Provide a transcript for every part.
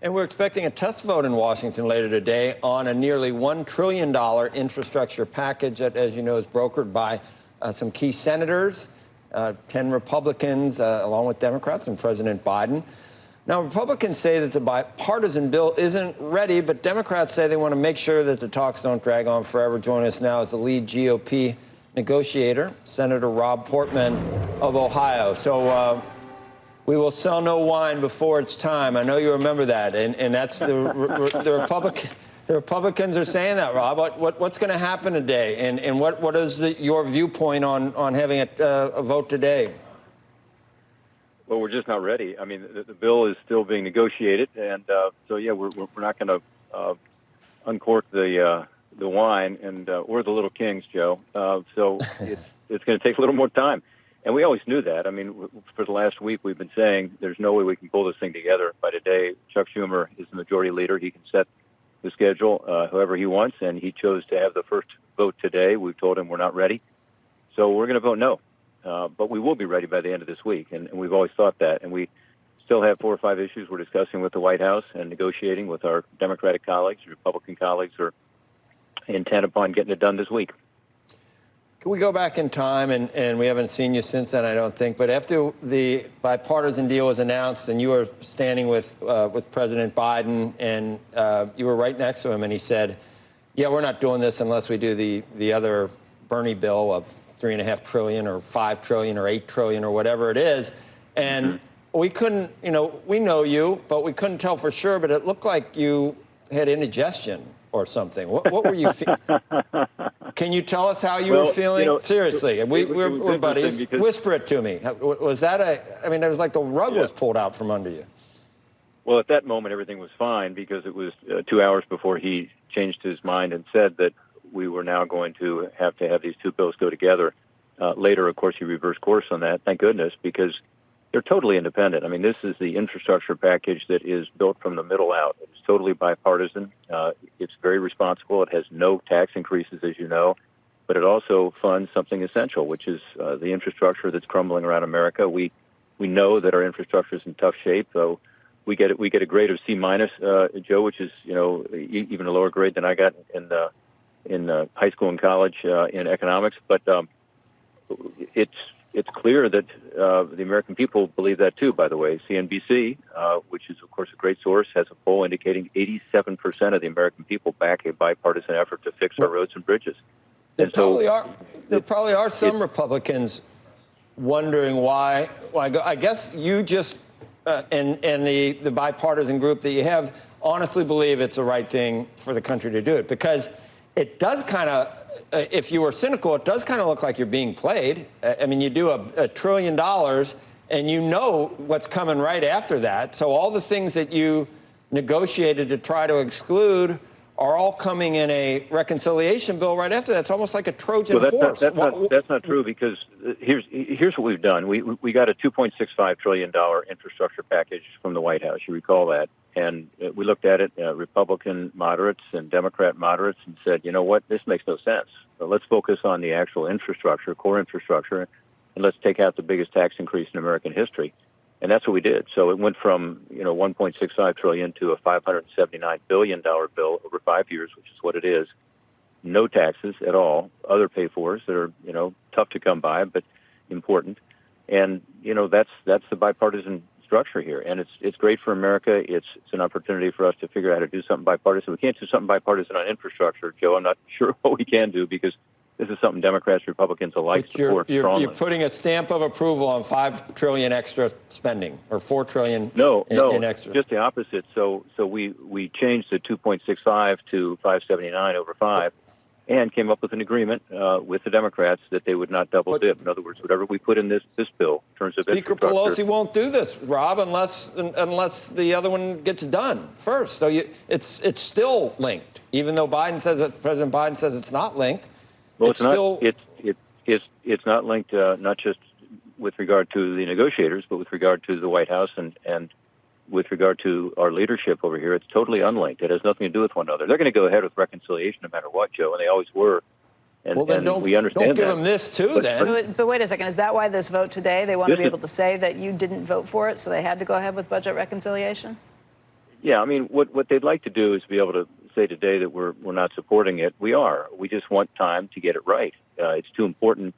And we're expecting a test vote in Washington later today on a nearly $1 trillion infrastructure package that, as you know, is brokered by some key senators, 10 Republicans, along with Democrats and President Biden. Now, Republicans say that the bipartisan bill isn't ready, but Democrats say they want to make sure that the talks don't drag on forever. Joining us now is the lead GOP negotiator, Senator Rob Portman of Ohio. So we will sell no wine before it's time. I know you remember that, and that's the Republicans are saying that, Rob. What's going to happen today, and what is your viewpoint on having a vote today? Well, we're just not ready. I mean, the bill is still being negotiated, and so yeah, we're not going to uncork the wine, and we're the little kings, Joe. So it's going to take a little more time, and we always knew that. I mean, for the last week, we've been saying there's no way we can pull this thing together by today. Chuck Schumer is the majority leader; he can set the schedule however he wants, and he chose to have the first vote today. We've told him we're not ready, so we're going to vote no. But we will be ready by the end of this week, and we've always thought that. And we still have 4 or 5 issues we're discussing with the White House and negotiating with our Democratic colleagues. Republican colleagues are intent upon getting it done this week. Can we go back in time, and we haven't seen you since then, I don't think, but after the bipartisan deal was announced and you were standing with President Biden, and you were right next to him, and he said, yeah, we're not doing this unless we do the other Bernie bill of $3.5 trillion or $5 trillion or $8 trillion or whatever it is. And we couldn't, we know you, but we couldn't tell for sure, but it looked like you had indigestion or something. What were you feeling? Can you tell us how you were feeling? Seriously, we're buddies. Whisper it to me. Was that I mean, it was like the rug was pulled out from under you. Well, at that moment, everything was fine because it was 2 hours before he changed his mind and said that we were now going to have these two bills go together. Later, of course, he reversed course on that. Thank goodness, because they're totally independent. I mean, this is the infrastructure package that is built from the middle out. It's totally bipartisan. It's very responsible. It has no tax increases, as you know, but it also funds something essential, which is the infrastructure that's crumbling around America. We know that our infrastructure is in tough shape, though. We get a grade of C-, Joe, which is even a lower grade than I got in high school and college in economics, but it's clear that the American people believe that too. By the way, CNBC, which is of course a great source, has a poll indicating 87% of the American people back a bipartisan effort to fix our roads and bridges. There probably are some Republicans wondering why. I guess you just and the bipartisan group that you have honestly believe it's the right thing for the country to do it, because it does kind of, if you were cynical, it does kind of look like you're being played. I mean, you do $1 trillion, and you know what's coming right after that. So all the things that you negotiated to try to exclude are all coming in a reconciliation bill right after that. It's almost like a Trojan horse. That's not true, because here's what we've done. We got a $2.65 trillion infrastructure package from the White House. You recall that. And we looked at it, Republican moderates and Democrat moderates, and said, you know what, this makes no sense. So let's focus on the actual infrastructure, core infrastructure, and let's take out the biggest tax increase in American history. And that's what we did. So it went from, $1.65 trillion to a $579 billion bill over 5 years, which is what it is. No taxes at all, other pay-fors that are, tough to come by, but important. And, that's the bipartisan structure here, and it's great for America. It's an opportunity for us to figure out how to do something bipartisan. We can't do something bipartisan on infrastructure, Joe. I'm not sure what we can do, because this is something Democrats, Republicans alike support strongly. You're putting a stamp of approval on $5 trillion extra spending, or $4 trillion in extra. Just the opposite. So we changed the 2.65 to 579 over 5. And came up with an agreement with the Democrats that they would not double dip. In other words, whatever we put in this bill in terms of Speaker Pelosi won't do this, Rob, unless the other one gets done first. So it's still linked, even though President Biden says it's not linked. Well, it's not linked, not just with regard to the negotiators, but with regard to the White House and with regard to our leadership over here. It's totally unlinked. It has nothing to do with one another. They're going to go ahead with reconciliation no matter what, Joe, and they always were. And, well, then we understand don't give them this, too, then. But wait a second. Is that why this vote today, they want to be able to say that you didn't vote for it, so they had to go ahead with budget reconciliation? Yeah, I mean, what they'd like to do is be able to say today that we're not supporting it. We are. We just want time to get it right. It's too important,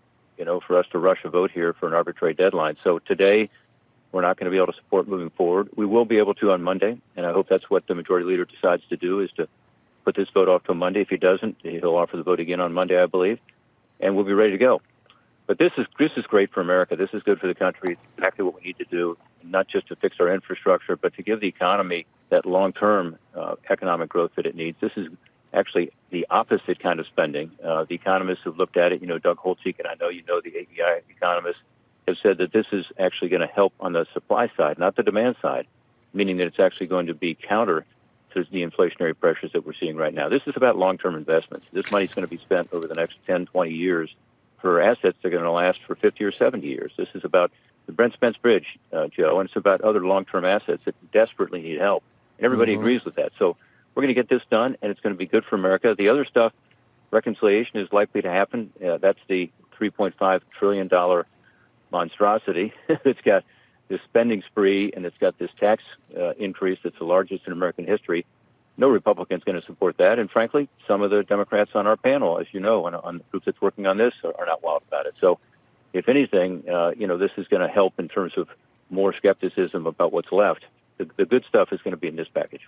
for us to rush a vote here for an arbitrary deadline. So today, we're not going to be able to support moving forward. We will be able to on Monday, and I hope that's what the majority leader decides to do, is to put this vote off till Monday. If he doesn't, he'll offer the vote again on Monday, I believe, and we'll be ready to go. But this is great for America. This is good for the country. It's exactly what we need to do, not just to fix our infrastructure, but to give the economy that long-term economic growth that it needs. This is actually the opposite kind of spending. The economists who've looked at it, Doug Holtzik, and I know the AEI economists, have said that this is actually going to help on the supply side, not the demand side, meaning that it's actually going to be counter to the inflationary pressures that we're seeing right now. This is about long-term investments. This money is going to be spent over the next 10, 20 years for assets that are going to last for 50 or 70 years. This is about the Brent Spence Bridge, Joe, and it's about other long-term assets that desperately need help. And everybody agrees with that. So we're going to get this done, and it's going to be good for America. The other stuff, reconciliation, is likely to happen. That's the $3.5 trillion monstrosity. It's got this spending spree, and it's got this tax increase that's the largest in American history. No Republican's going to support that. And frankly, some of the Democrats on our panel, as you know, on the group that's working on this, are not wild about it. So if anything, this is going to help in terms of more skepticism about what's left. The good stuff is going to be in this package.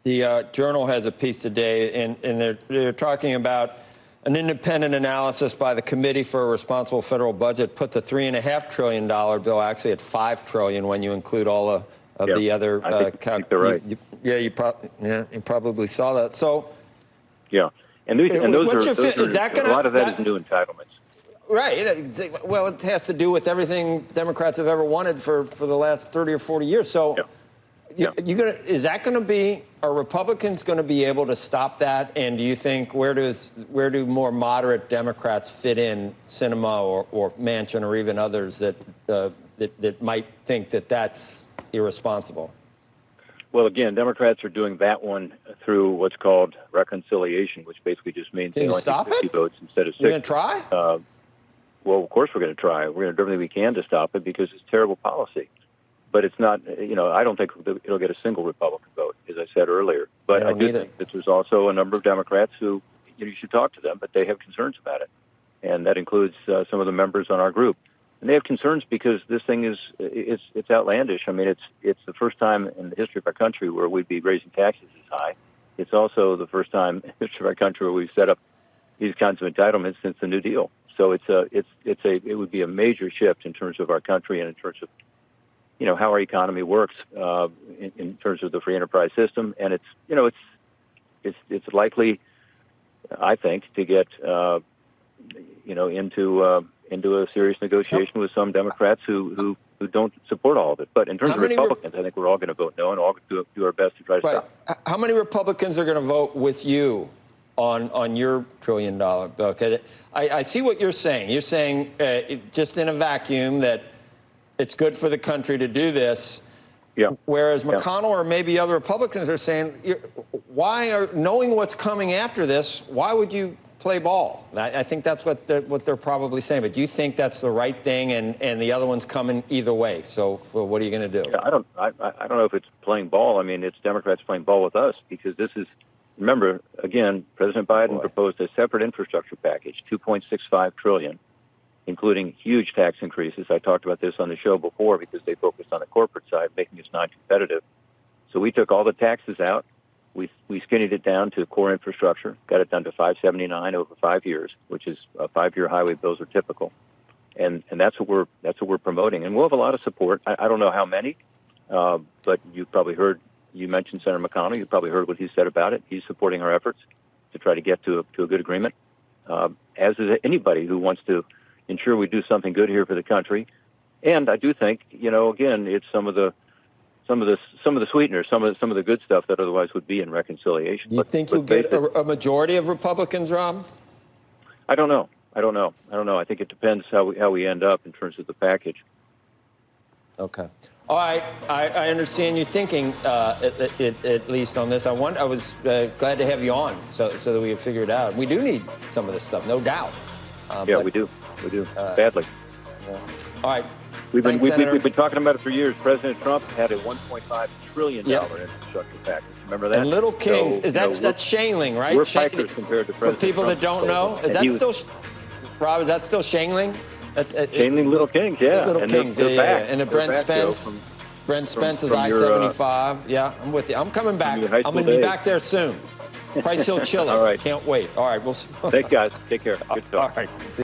The Journal has a piece today, and they're talking about an independent analysis by the Committee for a Responsible Federal Budget put the $3.5 trillion bill actually at $5 trillion when you include all of the other. I think they're right. You probably saw that. So yeah, and those is that a lot of that is new entitlements. Right. Well, it has to do with everything Democrats have ever wanted for the last 30 or 40 years. So. Yeah. Is that going to be? Are Republicans going to be able to stop that? And do you think where do more moderate Democrats fit in, Sinema or Manchin or even others that might think that that's irresponsible? Well, again, Democrats are doing that one through what's called reconciliation, which basically just means they only need 50 votes instead of 6. You're going to try? Well, of course we're going to try. We're going to do everything we can to stop it because it's terrible policy. But it's not, I don't think it'll get a single Republican vote, as I said earlier. But I do think that there's also a number of Democrats who, you should talk to them, but they have concerns about it. And that includes some of the members on our group. And they have concerns because this thing it's outlandish. I mean, it's the first time in the history of our country where we'd be raising taxes this high. It's also the first time in the history of our country where we've set up these kinds of entitlements since the New Deal. So it would be a major shift in terms of our country and in terms of how our economy works in terms of the free enterprise system, and it's likely, I think, to get into a serious negotiation with some Democrats who don't support all of it. But in terms of Republicans, I think we're all going to vote no, and all going to do our best to try to stop it. How many Republicans are going to vote with you on your $1 trillion bill? Okay, I see what you're saying. You're saying just in a vacuum that it's good for the country to do this. Yeah. Whereas McConnell or maybe other Republicans are saying, knowing what's coming after this, why would you play ball? I think that's what they're probably saying. But do you think that's the right thing, and the other one's coming either way? So what are you going to do? Yeah, I don't know if it's playing ball. I mean, it's Democrats playing ball with us because this is. Remember, again, President Biden proposed a separate infrastructure package, $2.65 trillion. Including huge tax increases. I talked about this on the show before because they focused on the corporate side, making us non-competitive. So we took all the taxes out. We skinnied it down to core infrastructure, got it down to $579 over 5 years, which is 5-year highway bills are typical. And that's what we're promoting. And we'll have a lot of support. I don't know how many, but you probably heard, you mentioned Senator McConnell. You probably heard what he said about it. He's supporting our efforts to try to get to a good agreement, as is anybody who wants to ensure we do something good here for the country. And I do think, again, it's some of the sweeteners, some of the good stuff that otherwise would be in reconciliation. Do you think you'll get a majority of Republicans, Rob? I don't know. I think it depends how we end up in terms of the package. Okay. All right. I understand your thinking, at least on this. I was glad to have you on so that we could figure it out. We do need some of this stuff, no doubt. We do. Badly. All right. Thanks, Senator. we've been talking about it for years. President Trump had a $1.5 trillion infrastructure package. Remember that? And Little Kings, So, that's Shangling, right? We're pikers compared to President For people Trump's that don't know, proposal. is that still, Rob, is that still Shangling? Shangling Little Kings, yeah. Little and Kings, they're back. And the They're Brent back, Joe, Spence. Brent Spence is from your, I-75. Yeah, I'm with you. I'm coming back. your high I'm school going to be days. back there soon. Price Hill Chili. All right. Can't wait. All right. Thanks, guys. Take care. Good talk. All right.